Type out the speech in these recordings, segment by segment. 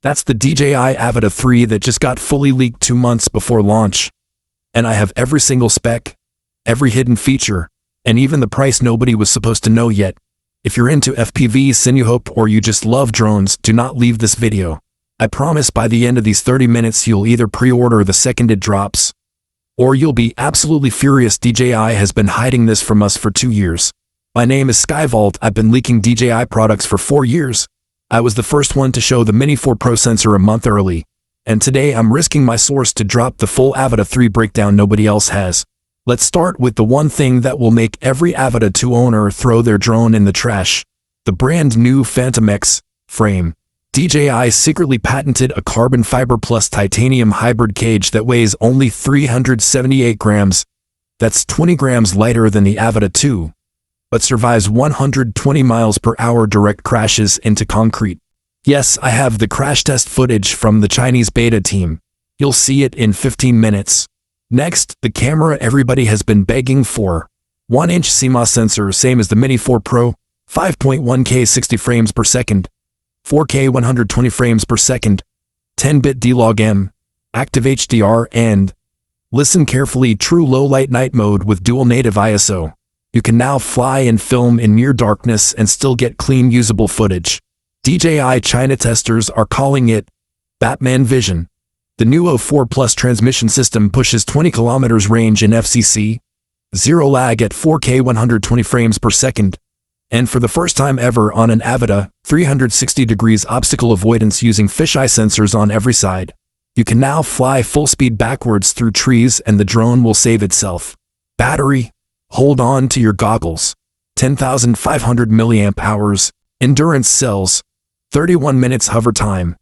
That's the DJI Avata 3 that just got fully leaked 2 months before launch. And I have every single spec, every hidden feature, and even the price nobody was supposed to know yet. If you're into FPV, Cinewhoop, or you just love drones, do not leave this video. I promise by the end of these 30 minutes you'll either pre-order the second it drops, or you'll be absolutely furious. DJI has been hiding this from us for 2 years. My name is Skyvault. I've been leaking DJI products for 4 years. I was the first one to show the Mini 4 Pro sensor a month early, and today I'm risking my source to drop the full Avata 3 breakdown nobody else has. Let's start with the one thing that will make every Avata 2 owner throw their drone in the trash: the brand new Phantom X frame. DJI secretly patented a carbon fiber plus titanium hybrid cage that weighs only 378 grams. That's 20 grams lighter than the Avata 2, but survives 120 miles per hour direct crashes into concrete. Yes, I have the crash test footage from the Chinese beta team. You'll see it in 15 minutes. Next, the camera everybody has been begging for. 1-inch CMOS sensor, same as the Mini 4 Pro, 5.1K 60 frames per second, 4K 120 frames per second, 10-bit D-Log-M, active HDR, and, listen carefully, true low-light night mode with dual native ISO. You can now fly and film in near darkness and still get clean usable footage. DJI China testers are calling it Batman Vision. The new O4 Plus transmission system pushes 20 kilometers range in FCC, zero lag at 4K 120 frames per second, and for the first time ever on an Avata, 360 degrees obstacle avoidance using fisheye sensors on every side. You can now fly full speed backwards through trees and the drone will save itself. Battery: hold on to your goggles. 10,500 milliamp hours. Endurance cells. 31 minutes hover time.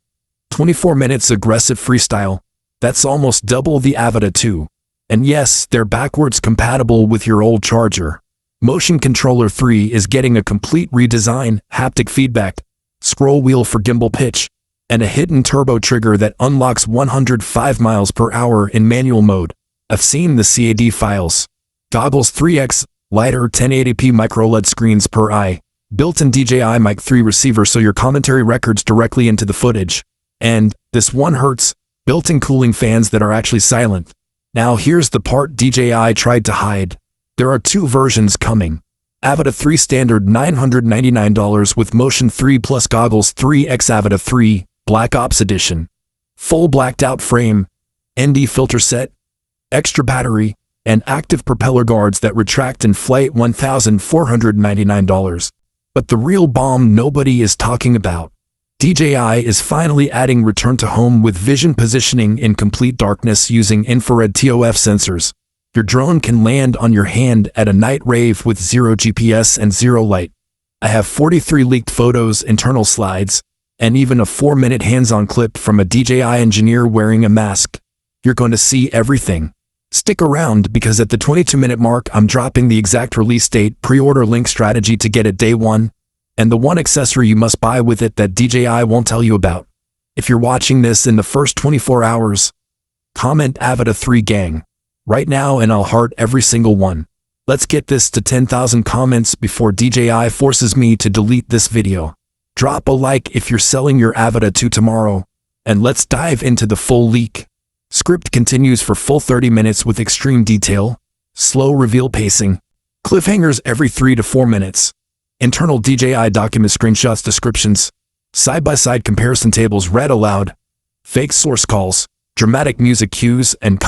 24 minutes aggressive freestyle. That's almost double the Avata 2. And yes, they're backwards compatible with your old charger. Motion Controller 3 is getting a complete redesign, haptic feedback, scroll wheel for gimbal pitch, and a hidden turbo trigger that unlocks 105 miles per hour in manual mode. I've seen the CAD files. Goggles 3x, lighter 1080p micro LED screens per eye, built-in DJI Mic 3 receiver so your commentary records directly into the footage, and this 1 Hz, built-in cooling fans that are actually silent. Now here's the part DJI tried to hide. There are 2 versions coming. Avata 3 standard $999 with Motion 3 Plus goggles 3x Avata 3, Black Ops Edition. Full blacked out frame, ND filter set, extra battery, and active propeller guards that retract in flight $1,499. But the real bomb nobody is talking about. DJI is finally adding return to home with vision positioning in complete darkness using infrared TOF sensors. Your drone can land on your hand at a night rave with 0 GPS and 0 light. I have 43 leaked photos, internal slides, and even a 4-minute hands-on clip from a DJI engineer wearing a mask. You're going to see everything. Stick around because at the 22-minute mark I'm dropping the exact release date, pre-order link strategy to get it day 1, and the one accessory you must buy with it that DJI won't tell you about. If you're watching this in the first 24 hours, comment Avata 3 gang right now and I'll heart every single one. Let's get this to 10,000 comments before DJI forces me to delete this video. Drop a like if you're selling your Avata 2 tomorrow, and let's dive into the full leak. Script continues for full 30 minutes with extreme detail, slow reveal pacing, cliffhangers every 3 to 4 minutes, internal DJI document screenshots, descriptions, side-by-side comparison tables read aloud, fake source calls, dramatic music cues, and